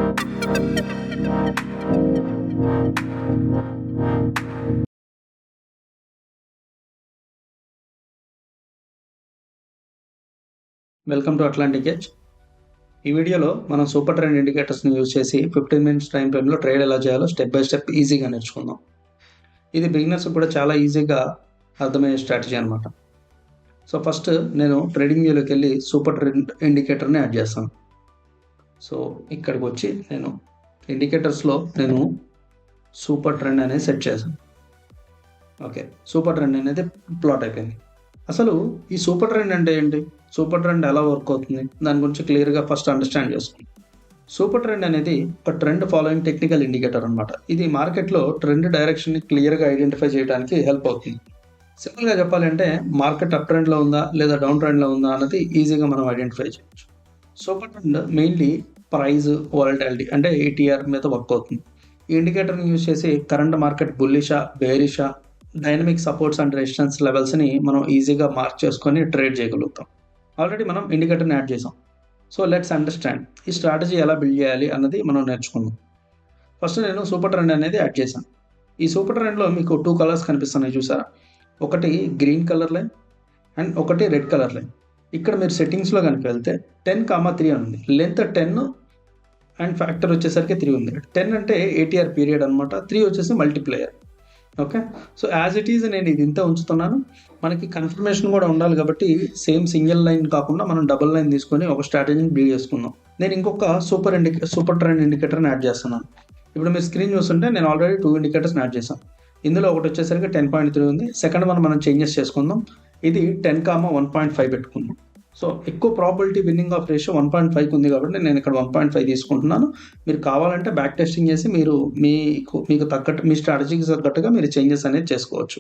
Welcome to Atlantic edge. ఈ వీడియోలో మనం సూపర్ ట్రెండ్ ఇండికేటర్స్ని యూజ్ చేసి 15 మినిట్స్ టైం ఫ్రేమ్లో ట్రేడ్ ఎలా చేయాలో స్టెప్ బై స్టెప్ ఈజీగా నేర్చుకుందాం. ఇది బిగినర్స్ కూడా చాలా ఈజీగా అర్థమయ్యే స్ట్రాటజీ అనమాట. సో ఫస్ట్ నేను ట్రేడింగ్ వ్యూలోకి వెళ్ళి సూపర్ ట్రెండ్ ఇండికేటర్ని యాడ్ చేస్తాను. సో ఇక్కడికి వచ్చి నేను ఇండికేటర్స్లో నేను సూపర్ ట్రెండ్ అనేది సెట్ చేశాను. ఓకే, సూపర్ ట్రెండ్ అనేది ప్లాట్ అయిపోయింది. అసలు ఈ సూపర్ ట్రెండ్ అంటే ఏంటి, సూపర్ ట్రెండ్ ఎలా వర్క్ అవుతుంది, దాని గురించి క్లియర్గా ఫస్ట్ అండర్స్టాండ్ చేసుకోండి. సూపర్ ట్రెండ్ అనేది ఒక ట్రెండ్ ఫాలోయింగ్ టెక్నికల్ ఇండికేటర్ అనమాట. ఇది మార్కెట్లో ట్రెండ్ డైరెక్షన్ని క్లియర్గా ఐడెంటిఫై చేయడానికి హెల్ప్ అవుతుంది. సింపుల్గా చెప్పాలంటే మార్కెట్ అప్ ట్రెండ్లో ఉందా లేదా డౌన్ ట్రెండ్లో ఉందా అన్నది ఈజీగా మనం ఐడెంటిఫై చేయొచ్చు. Super trend mainly price volatility అంటే ఏటీఆర్ మీద వర్క్ అవుతుంది. ఈ ఇండికేటర్ని యూజ్ చేసి కరెంట్ మార్కెట్ బుల్లిషా బేరిషా డైనమిక్ సపోర్ట్స్ అండ్ రెసిస్టెన్స్ లెవెల్స్ని మనం ఈజీగా మార్క్ చేసుకొని ట్రేడ్ చేయగలుగుతాం. ఆల్రెడీ మనం ఇండికేటర్ని యాడ్ చేసాం. సో లెట్స్ అండర్స్టాండ్ ఈ స్ట్రాటజీ ఎలా బిల్డ్ చేయాలి అన్నది మనం నేర్చుకుందాం. ఫస్ట్ నేను సూపర్ ట్రెండ్ అనేది యాడ్ చేశాను. ఈ సూపర్ ట్రెండ్లో మీకు 2 కలర్స్ కనిపిస్తున్నాయి చూసారా, ఒకటి గ్రీన్ కలర్ లైన్ అండ్ ఒకటి రెడ్ కలర్ లైన్. ఇక్కడ మీరు సెట్టింగ్స్లో కనుక వెళ్తే 10,3 అని ఉంది. లెంత్ 10 అండ్ ఫ్యాక్టర్ వచ్చేసరికి 3 ఉంది. 10 అంటే ఏటీఆర్ పీరియడ్ అనమాట, 3 వచ్చేసి multiplayer. Okay, so as it is నేను ఇది ఇంత ఉంచుతున్నాను. మనకి కన్ఫర్మేషన్ కూడా ఉండాలి కాబట్టి సేమ్ సింగిల్ లైన్ కాకుండా మనం డబుల్ లైన్ తీసుకొని ఒక స్ట్రాటజీని బిల్డ్ చేసుకుందాం. నేను ఇంకొక సూపర్ ట్రెండ్ ఇండికేటర్ని యాడ్ చేస్తున్నాను. ఇప్పుడు మీరు స్క్రీన్ చూస్తుంటే నేను ఆల్రెడీ 2 ఇండికేటర్స్ని యాడ్ చేశాను. ఇందులో ఒకటి వచ్చేసరికి 10.3 ఉంది. సెకండ్ మనం చేంజెస్ చేసుకుందాం. ఇది 10,1.5 పెట్టుకుందాం. సో ఎక్కువ ప్రాబిలిటీ విన్నింగ్ ఆఫ్ రేషియో 1.5 ఉంది కాబట్టి నేను ఇక్కడ 1.5 తీసుకుంటున్నాను. మీరు కావాలంటే బ్యాక్ టెస్టింగ్ చేసి మీరు మీకు తగ్గట్టు మీ స్ట్రాటజీకి తగ్గట్టుగా మీరు చేంజెస్ అనేది చేసుకోవచ్చు.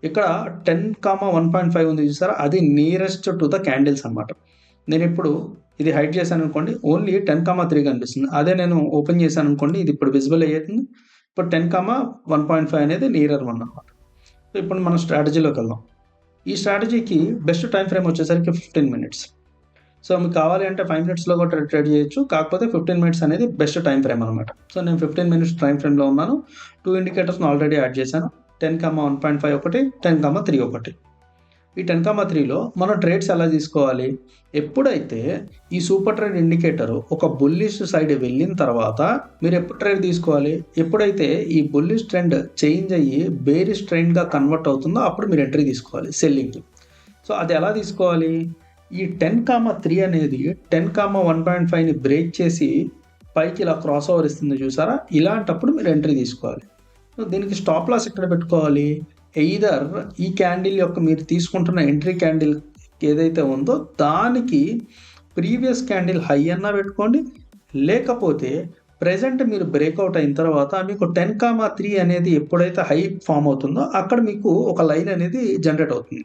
ఇక్కడ 10,1.5 ఉంది చూసారా, అది నియరెస్ట్ టు ద క్యాండిల్స్ అనమాట. నేను ఇప్పుడు ఇది హైడ్ చేశాను అనుకోండి, ఓన్లీ 10,3 కనిపిస్తుంది. అదే నేను ఓపెన్ చేశాను అనుకోండి, ఇది ఇప్పుడు విజిబుల్ అయ్యేది. ఇప్పుడు 10,1.5 అనేది నియరర్ వన్ అనమాట. సో ఇప్పుడు మనం స్ట్రాటజీలోకి వెళ్దాం. ఈ స్ట్రాటజీకి బెస్ట్ టైం ఫ్రేమ్ వచ్చేసరికి 15 మినిట్స్. సో మీకు కావాలి అంటే 5 మినిట్స్లో కూడా ట్రేడ్ చేయొచ్చు, కాకపోతే 15 మినిట్స్ అనేది బెస్ట్ టైం ఫ్రేమ్ అనమాట. సో నేను 15 మినిట్స్ టైం ఫ్రేమ్లో ఉన్నాను. 2 ఇండికేటర్స్ని ఆల్రెడీ యాడ్ చేశాను, 10,1.5 ఒకటి, 10,3 ఒకటి. ఈ 10,3లో మనం ట్రేడ్స్ ఎలా తీసుకోవాలి, ఎప్పుడైతే ఈ సూపర్ ట్రెండ్ ఇండికేటర్ ఒక బుల్లిష్ సైడ్ వెళ్ళిన తర్వాత మీరు ఎప్పుడు ట్రేడ్ తీసుకోవాలి, ఎప్పుడైతే ఈ బుల్లిష్ ట్రెండ్ చేంజ్ అయ్యి బేరిష్ ట్రెండ్గా కన్వర్ట్ అవుతుందో అప్పుడు మీరు ఎంట్రీ తీసుకోవాలి సెల్లింగ్కి. సో అది ఎలా తీసుకోవాలి, ఈ 10,3 అనేది 10,1.5ని బ్రేక్ చేసి పైకి ఇలా క్రాస్ ఓవర్ ఇస్తుంది చూసారా, ఇలాంటప్పుడు మీరు ఎంట్రీ తీసుకోవాలి. సో దీనికి స్టాప్ లాస్ ఎక్కడ పెట్టుకోవాలి, ఎయిదర్ ఈ క్యాండిల్ యొక్క మీరు తీసుకుంటున్న ఎంట్రీ క్యాండిల్ ఏదైతే ఉందో దానికి ప్రీవియస్ క్యాండిల్ హై అన్నా పెట్టుకోండి, లేకపోతే ప్రెజెంట్ మీరు బ్రేక్అవుట్ అయిన తర్వాత మీకు 10,3 అనేది ఎప్పుడైతే హై ఫామ్ అవుతుందో అక్కడ మీకు ఒక లైన్ అనేది జనరేట్ అవుతుంది.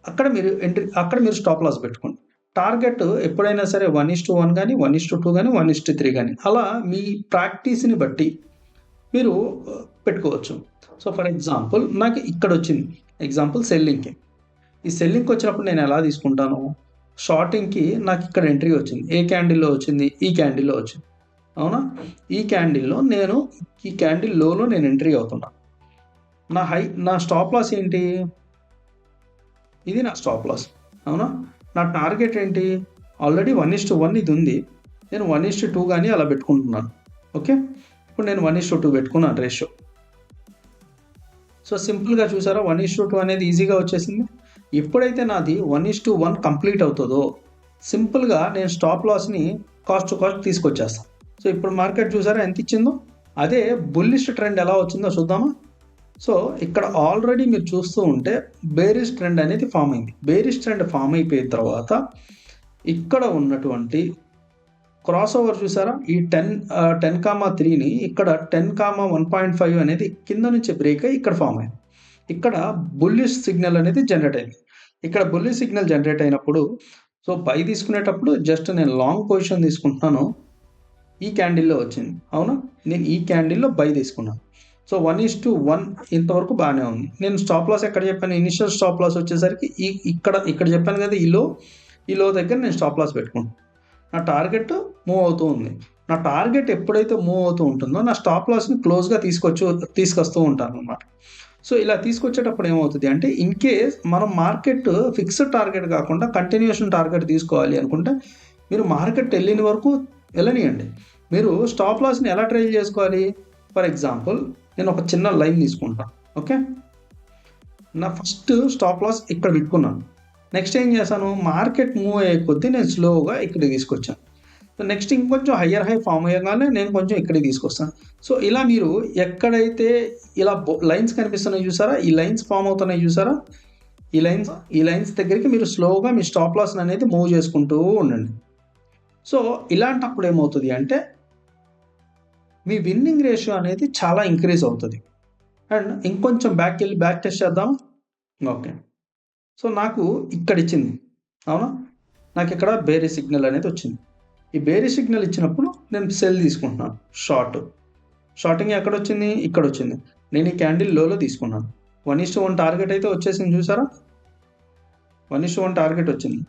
అక్కడ మీరు స్టాప్ లాస్ పెట్టుకోండి. టార్గెట్ ఎప్పుడైనా సరే 1:1 కానీ 1:2 కానీ 1:3 కానీ అలా మీ ప్రాక్టీస్ని బట్టి మీరు పెట్టుకోవచ్చు. సో ఫర్ ఎగ్జాంపుల్ నాకు ఇక్కడ వచ్చింది ఎగ్జాంపుల్ సెల్లింగ్కి. ఈ సెల్లింగ్కి వచ్చినప్పుడు నేను ఎలా తీసుకుంటాను, షార్టింగ్కి నాకు ఇక్కడ ఎంట్రీ వచ్చింది, ఏ క్యాండిల్లో వచ్చింది, ఈ క్యాండిల్లో వచ్చింది, అవునా. ఈ క్యాండిల్లో ఈ క్యాండిల్ లోలో నేను ఎంట్రీ అవుతున్నా. నా స్టాప్ లాస్ ఏంటి, ఇది నా స్టాప్ లాస్, అవునా. నా టార్గెట్ ఏంటి, ఆల్రెడీ 1:1 ఇది ఉంది, నేను 1:2 కానీ అలా పెట్టుకుంటున్నాను. ఓకే, ఇప్పుడు నేను 1:2 పెట్టుకున్నాను రేషియో. సో సింపుల్గా చూసారా, 1:2 అనేది ఈజీగా వచ్చేసింది. ఎప్పుడైతే నాది 1:1 కంప్లీట్ అవుతుందో సింపుల్గా నేను స్టాప్ లాస్ని కాస్ట్ టు కాస్ట్ తీసుకొచ్చేస్తాను. సో ఇప్పుడు మార్కెట్ చూసారా ఎంత ఇచ్చిందో, అదే బుల్లిష్ ట్రెండ్ ఎలా వచ్చిందో చూద్దామా. సో ఇక్కడ ఆల్రెడీ మీరు చూస్తూ ఉంటే బేరిష్ ట్రెండ్ అనేది ఫామ్ అయింది. బేరిష్ ట్రెండ్ ఫామ్ అయిపోయిన తర్వాత ఇక్కడ ఉన్నటువంటి క్రాస్ ఓవర్ చూసారా, ఈ 10,3ని ఇక్కడ 10,1.5 అనేది కింద నుంచి బ్రేక్ అయ్యి ఇక్కడ ఫామ్ అయింది. ఇక్కడ బుల్లిష్ సిగ్నల్ అనేది జనరేట్ అయింది. ఇక్కడ బుల్లిష్ సిగ్నల్ జనరేట్ అయినప్పుడు సో బై తీసుకునేటప్పుడు జస్ట్ నేను లాంగ్ పొజిషన్ తీసుకుంటున్నాను, ఈ క్యాండిల్లో వచ్చింది, అవునా. నేను ఈ క్యాండిల్లో బై తీసుకున్నాను. సో 1:1 ఇంతవరకు బాగానే ఉంది. నేను స్టాప్ లాస్ ఎక్కడ చెప్పాను, ఇనిషియల్ స్టాప్ లాస్ వచ్చేసరికి ఇక్కడ చెప్పాను కదా, ఈ లో దగ్గర నేను స్టాప్ లాస్ పెట్టుకుంటాను. నా టార్గెట్ మూవ్ అవుతూ ఉంది. నా టార్గెట్ ఎప్పుడైతే మూవ్ అవుతూ ఉంటుందో నా స్టాప్ లాస్ని క్లోజ్గా తీసుకొస్తూ ఉంటాను అనమాట. సో ఇలా తీసుకొచ్చేటప్పుడు ఏమవుతుంది అంటే, ఇన్ కేస్ మనం మార్కెట్ ఫిక్స్డ్ టార్గెట్ కాకుండా కంటిన్యూషన్ టార్గెట్ తీసుకోవాలి అనుకుంటే, మీరు మార్కెట్ వెళ్ళిన వరకు వెళ్ళనియండి. మీరు స్టాప్ లాస్ని ఎలా ట్రైల్ చేసుకోవాలి? ఫర్ ఎగ్జాంపుల్ నేను ఒక చిన్న లైన్ తీసుకుంటాను. ఓకే, నా ఫస్ట్ స్టాప్ లాస్ ఇక్కడ పెట్టుకున్నాను. నెక్స్ట్ ఏం చేశాను, మార్కెట్ మూవ్ అయ్యే కొద్దీ నేను స్లోగా ఇక్కడికి తీసుకొచ్చాను. సో నెక్స్ట్ ఇంకొంచెం హయ్యర్ హై ఫామ్ అయ్యగానే నేను కొంచెం ఇక్కడికి తీసుకొస్తాను. సో ఇలా మీరు ఎక్కడైతే ఇలా లైన్స్ కనిపిస్తున్నాయి చూసారా, ఈ లైన్స్ ఫామ్ అవుతున్నాయి చూసారా, ఈ లైన్స్ దగ్గరికి మీరు స్లోగా మీ స్టాప్ లాస్ అనేది మూవ్ చేసుకుంటూ ఉండండి. సో ఇలాంటప్పుడు ఏమవుతుంది అంటే, మీ విన్నింగ్ రేషియో అనేది చాలా ఇంక్రీజ్ అవుతుంది. అండ్ ఇంకొంచెం బ్యాక్ టెస్ట్ చేద్దాం. ఓకే, సో నాకు ఇక్కడ ఇచ్చింది, అవునా, నాకు ఇక్కడ బేరీ సిగ్నల్ అనేది వచ్చింది. ఈ బేరీ సిగ్నల్ ఇచ్చినప్పుడు నేను సెల్ తీసుకుంటున్నాను. షార్టింగ్ ఎక్కడ వచ్చింది, ఇక్కడ వచ్చింది. నేను ఈ క్యాండిల్ లోలో తీసుకున్నాను. 1:1 టార్గెట్ అయితే వచ్చేసింది చూసారా, 1:1 టార్గెట్ వచ్చింది.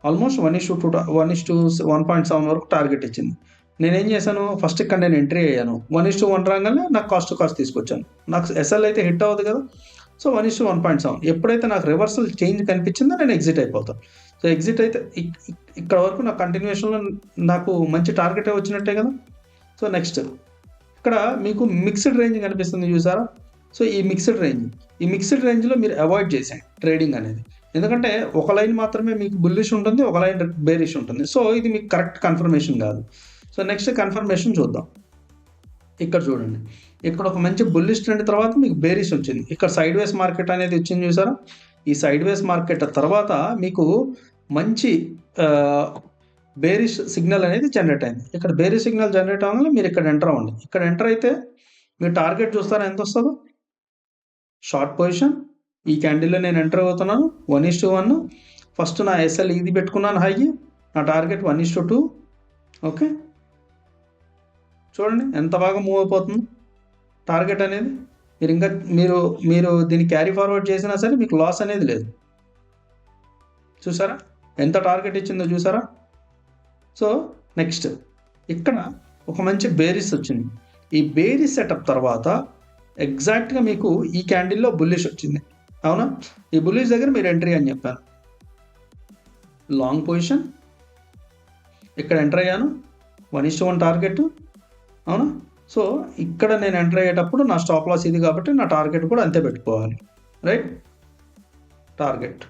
ఆల్మోస్ట్ 1:1.7 వరకు టార్గెట్ ఇచ్చింది. నేనేం చేశాను, ఫస్ట్ ఇక్కడ నేను ఎంట్రీ అయ్యాను. 1:1 రాగానే నాకు కాస్ట్ తీసుకొచ్చాను. నాకు ఎస్ఎల్ అయితే హిట్ అవ్వదు కదా. సో 1:1.7 ఎప్పుడైతే నాకు రివర్సల్ చేంజ్ కనిపించిందో నేను ఎగ్జిట్ అయిపోతాను. సో ఎగ్జిట్ అయితే ఇక్కడ వరకు నా కంటిన్యూషన్లో నాకు మంచి టార్గెటే వచ్చినట్టే కదా. సో నెక్స్ట్ ఇక్కడ మీకు మిక్స్డ్ రేంజ్ కనిపిస్తుంది చూసారా. సో ఈ మిక్స్డ్ రేంజ్లో మీరు అవాయిడ్ చేసేయండి ట్రేడింగ్ అనేది. ఎందుకంటే ఒక లైన్ మాత్రమే మీకు బుల్లిష్ ఉంటుంది, ఒక లైన్ బేరిష్ ఉంటుంది. సో ఇది మీకు కరెక్ట్ కన్ఫర్మేషన్ కాదు. సో నెక్స్ట్ కన్ఫర్మేషన్ చూద్దాం. ఇక్కడ చూడండి, ఇక్కడ ఒక మంచి బుల్లిష్ ట్రెండ్ తర్వాత మీకు బేరిష్ వచ్చింది. ఇక్కడ సైడ్ వేస్ మార్కెట్ అనేది వచ్చింది చూసారా. ఈ సైడ్ వేస్ మార్కెట్ తర్వాత మీకు మంచి బేరిష్ సిగ్నల్ అనేది జనరేట్ అయింది. ఇక్కడ బేరిష్ సిగ్నల్ జనరేట్ అవ్వగానే మీరు ఇక్కడ ఎంటర్ అవ్వండి. ఇక్కడ ఎంటర్ అయితే మీరు టార్గెట్ చూస్తారా ఎంత వస్తుందో. షార్ట్ పొజిషన్, ఈ క్యాండిల్లో నేను ఎంటర్ అవుతున్నాను. 1:1 ఫస్ట్ నా ఎస్ఎల్ ఇది పెట్టుకున్నాను హై, నా టార్గెట్ 1:2. ఓకే, చూడండి ఎంత బాగా మూవ్ అయిపోతుంది టార్గెట్ అనేది. మీరు దీన్ని క్యారీ ఫార్వర్డ్ చేసినా సరే మీకు లాస్ అనేది లేదు. చూసారా ఎంత టార్గెట్ ఇచ్చిందో చూసారా. సో నెక్స్ట్ ఇక్కడ ఒక మంచి బేరిస్ వచ్చింది. ఈ బేరిస్ సెటప్ తర్వాత ఎగ్జాక్ట్గా మీకు ఈ క్యాండిల్లో బుల్లిష్ వచ్చింది, అవునా. ఈ బుల్లిష్ దగ్గర మీరు ఎంట్రీ అని చెప్పాను. లాంగ్ పొజిషన్, ఇక్కడ ఎంటర్ అయ్యాను. 1:1 టార్గెట్, అవునా. సో ఇక్కడ నేను ఎంటర్ అయ్యేటప్పుడు నా స్టాప్ లాస్ ఇది కాబట్టి నా టార్గెట్ కూడా అంతే పెట్టుకోవాలి, రైట్. టార్గెట్,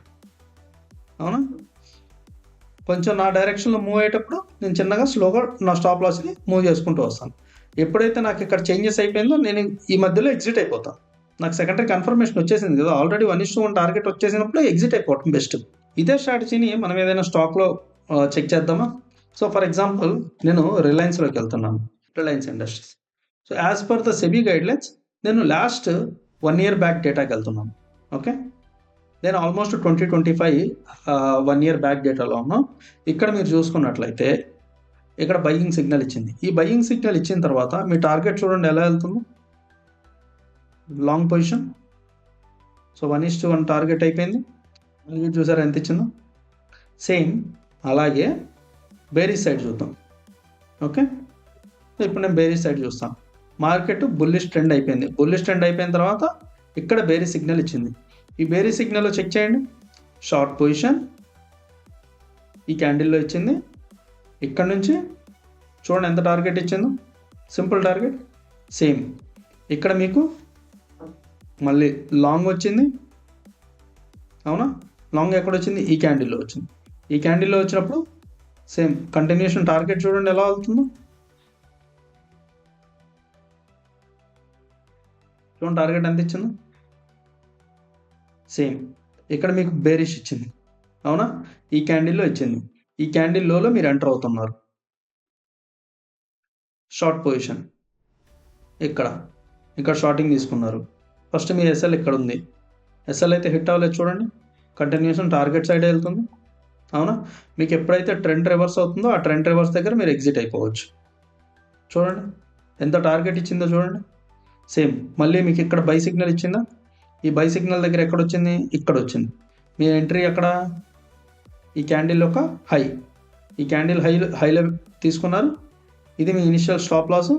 అవునా. కొంచెం నా డైరెక్షన్లో మూవ్ అయ్యేటప్పుడు నేను చిన్నగా స్లోగా నా స్టాప్ లాస్ని మూవ్ చేసుకుంటూ వస్తాను. ఎప్పుడైతే నాకు ఇక్కడ చేంజెస్ అయిపోయిందో నేను ఈ మధ్యలో ఎగ్జిట్ అయిపోతాను. నాకు సెకండరీ కన్ఫర్మేషన్ వచ్చేసింది కదా, ఆల్రెడీ 1:1 టార్గెట్ వచ్చేసినప్పుడు ఎగ్జిట్ అయిపోవటం బెస్ట్. ఇదే స్ట్రాటజీని మనం ఏదైనా స్టాక్లో చెక్ చేద్దామా. సో ఫర్ ఎగ్జాంపుల్ నేను రిలయన్స్లోకి వెళ్తున్నాను, Reliance industries. So as per the SEBI guidelines నేను లాస్ట్ 1 year బ్యాక్ డేటాకి వెళ్తున్నాను. ఓకే, నేను ఆల్మోస్ట్ 2025 1 year బ్యాక్ డేటాలో ఉన్నాం. ఇక్కడ మీరు చూసుకున్నట్లయితే ఇక్కడ బయింగ్ సిగ్నల్ ఇచ్చింది. ఈ బయింగ్ సిగ్నల్ ఇచ్చిన తర్వాత మీ టార్గెట్ చూడండి ఎలా వెళ్తుందో. లాంగ్ పొజిషన్, సో 1:1 టార్గెట్ అయిపోయింది. చూసారా ఎంత ఇచ్చిందో. సేమ్ అలాగే బేరిష్ సైడ్ చూద్దాం. ఓకే, ఇప్పుడు నేను బేరిష్ సైడ్ చూస్తాను. మార్కెట్ బుల్లిష్ ట్రెండ్ అయిపోయింది. బుల్లిష్ ట్రెండ్ అయిపోయిన తర్వాత ఇక్కడ బేరిష్ సిగ్నల్ ఇచ్చింది. ఈ బేరిష్ సిగ్నల్లో చెక్ చేయండి. షార్ట్ పొజిషన్ ఈ క్యాండిల్లో ఇచ్చింది. ఇక్కడ నుంచి చూడండి ఎంత టార్గెట్ ఇచ్చిందో, సింపుల్ టార్గెట్. సేమ్ ఇక్కడ మీకు మళ్ళీ లాంగ్ వచ్చింది, అవునా. లాంగ్ ఎక్కడ వచ్చింది, ఈ క్యాండిల్లో వచ్చింది. ఈ క్యాండిల్లో వచ్చినప్పుడు సేమ్ కంటిన్యూషన్ టార్గెట్ చూడండి ఎలా అవుతుందో. చూడండి టార్గెట్ ఎంత ఇచ్చిందో. సేమ్ ఇక్కడ మీకు బేరిష్ ఇచ్చింది, అవునా. ఈ క్యాండిల్లో ఇచ్చింది. ఈ క్యాండిల్ లోలో మీరు ఎంటర్ అవుతున్నారు. షార్ట్ పొజిషన్ ఇక్కడ షార్టింగ్ తీసుకున్నారు. ఫస్ట్ మీ ఎస్ఎల్ ఇక్కడ ఉంది. ఎస్ఎల్ అయితే హిట్ అవ్వలేదు చూడండి, కంటిన్యూషన్ టార్గెట్ సైడ్ వెళ్తుంది, అవునా. మీకు ఎప్పుడైతే ట్రెండ్ రివర్స్ అవుతుందో ఆ ట్రెండ్ రివర్స్ దగ్గర మీరు ఎగ్జిట్ అయిపోవచ్చు. చూడండి ఎంత టార్గెట్ ఇచ్చిందో చూడండి. సేమ్ మళ్ళీ మీకు ఇక్కడ బై సిగ్నల్ ఇచ్చిందా. ఈ బై సిగ్నల్ దగ్గర ఎక్కడ వచ్చింది, ఇక్కడ వచ్చింది. మీ ఎంట్రీ ఎక్కడ, ఈ క్యాండిల్ ఒక హై, ఈ క్యాండిల్ హైలో తీసుకున్నారు. ఇది మీ ఇనిషియల్ స్టాప్ లాస్.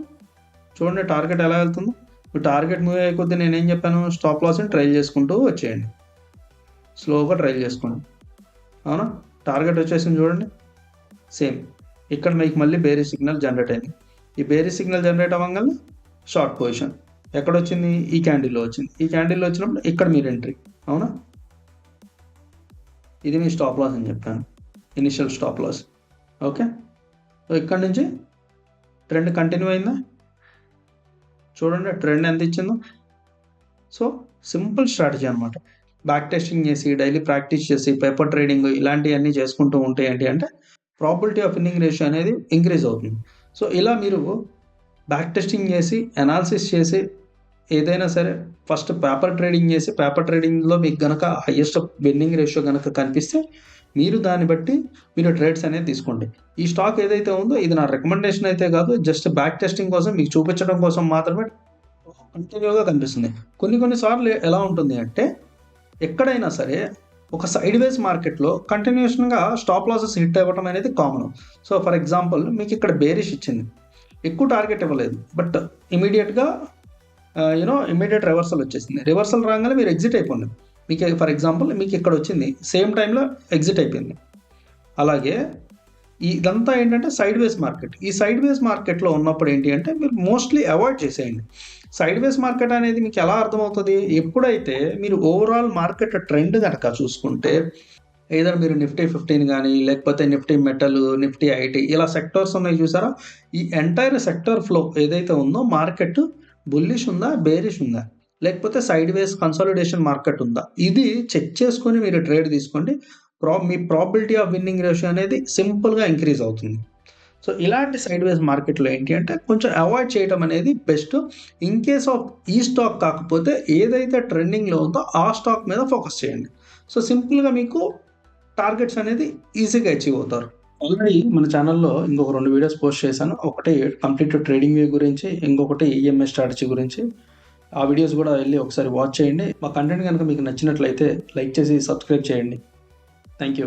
చూడండి టార్గెట్ ఎలా వెళ్తుందో. ఇప్పుడు టార్గెట్ మూవ్ అయ్యే కొద్దీ నేనేం చెప్పాను, స్టాప్ లాస్ని ట్రైల్ చేసుకుంటూ వచ్చేయండి, స్లోగా ట్రైల్ చేసుకోండి. అవునా, టార్గెట్ వచ్చేసింది చూడండి. సేమ్ ఇక్కడ మీకు మళ్ళీ బేరీ సిగ్నల్ జనరేట్ అయింది. ఈ బేరీ సిగ్నల్ జనరేట్ అవ్వగానే షార్ట్ పొజిషన్ ఎక్కడ వచ్చింది, ఈ క్యాండిల్లో వచ్చింది. ఈ క్యాండిల్లో వచ్చినప్పుడు ఇక్కడ మీరు ఎంట్రీ. అవునా, ఇది మీ స్టాప్ లాస్ అని చెప్పాను, initial stop loss. Okay, so ఇక్కడ నుంచి ట్రెండ్ కంటిన్యూ అయిందా, చూడండి ట్రెండ్ ఎంత ఇచ్చిందో. సో సింపుల్ స్ట్రాటజీ అనమాట. బ్యాక్ టెస్టింగ్ చేసి డైలీ ప్రాక్టీస్ చేసి పేపర్ ట్రేడింగ్ ఇలాంటివన్నీ చేసుకుంటూ ఉంటే ఏంటి అంటే ప్రాబిలిటీ ఆఫ్ విన్నింగ్ రేషియో అనేది ఇంక్రీజ్ అవుతుంది. సో ఇలా మీరు బ్యాక్ టెస్టింగ్ చేసి అనాలిసిస్ చేసి ఏదైనా సరే ఫస్ట్ పేపర్ ట్రేడింగ్ చేసి పేపర్ ట్రేడింగ్లో మీకు కనుక హైయెస్ట్ విన్నింగ్ రేషియో కనుక కనిపిస్తే మీరు దాన్ని బట్టి మీరు ట్రేడ్స్ అనేది తీసుకోండి. ఈ స్టాక్ ఏదైతే ఉందో ఇది నా రికమెండేషన్ అయితే కాదు, జస్ట్ బ్యాక్ టెస్టింగ్ కోసం మీకు చూపించడం కోసం మాత్రమే కంటిన్యూగా కనిపిస్తుంది. కొన్నిసార్లు ఎలా ఉంటుంది అంటే ఎక్కడైనా సరే ఒక సైడ్ వేస్ మార్కెట్లో కంటిన్యూషన్గా స్టాప్ లాసెస్ హిట్ అవ్వడం అనేది కామన్. సో ఫర్ ఎగ్జాంపుల్ మీకు ఇక్కడ బేరిష్ ఇచ్చింది, ఎక్కువ టార్గెట్ ఇవ్వలేదు, బట్ ఇమీడియట్గా ఇమీడియట్ రివర్సల్ వచ్చేసింది. రివర్సల్ రాగానే మీరు ఎగ్జిట్ అయిపోయింది. మీకు ఫర్ ఎగ్జాంపుల్ మీకు ఇక్కడ వచ్చింది, సేమ్ టైంలో ఎగ్జిట్ అయిపోయింది. అలాగే ఇదంతా ఏంటంటే సైడ్ వేస్ మార్కెట్. ఈ సైడ్ వేస్ మార్కెట్లో ఉన్నప్పుడు ఏంటి అంటే మీరు మోస్ట్లీ అవాయిడ్ చేసేయండి. సైడ్ వేస్ మార్కెట్ అనేది మీకు ఎలా అర్థమవుతుంది, ఎప్పుడైతే మీరు ఓవరాల్ మార్కెట్ ట్రెండ్ కనుక చూసుకుంటే ఏదైనా మీరు నిఫ్టీ 15 కానీ లేకపోతే నిఫ్టీ మెటల్, నిఫ్టీ ఐటీ ఇలా సెక్టర్స్ ఉన్నాయి చూసారా, ఈ ఎంటైర్ సెక్టర్ ఫ్లో ఏదైతే ఉందో మార్కెట్ బుల్లిష్ ఉందా, బేరిష్ ఉందా, లేకపోతే సైడ్ వేస్ కన్సాలిడేషన్ మార్కెట్ ఉందా, ఇది చెక్ చేసుకొని మీరు ట్రేడ్ తీసుకోండి. మీ ప్రాబిలిటీ ఆఫ్ విన్నింగ్ రేషియో అనేది సింపుల్గా ఇంక్రీజ్ అవుతుంది. సో ఇలాంటి సైడ్ వేస్ మార్కెట్లో ఏంటి అంటే కొంచెం అవాయిడ్ చేయడం అనేది బెస్ట్. ఇన్ కేస్ ఆఫ్ ఈ స్టాక్ కాకపోతే ఏదైతే ట్రెండింగ్లో ఉందో ఆ స్టాక్ మీద ఫోకస్ చేయండి. సో సింపుల్గా మీకు టార్గెట్స్ అనేది ఈజీగా అచీవ్ అవుతారు. ఆల్రెడీ మన ఛానల్లో ఇంకొక 2 వీడియోస్ పోస్ట్ చేశాను. ఒకటి కంప్లీట్ ట్రేడింగ్ వ్యూ గురించి, ఇంకొకటి ఈఎంఐ స్ట్రాటజీ గురించి. ఆ వీడియోస్ కూడా వెళ్ళి ఒకసారి వాచ్ చేయండి. మా కంటెంట్ కనుక మీకు నచ్చినట్లయితే లైక్ చేసి సబ్స్క్రైబ్ చేయండి. Thank you.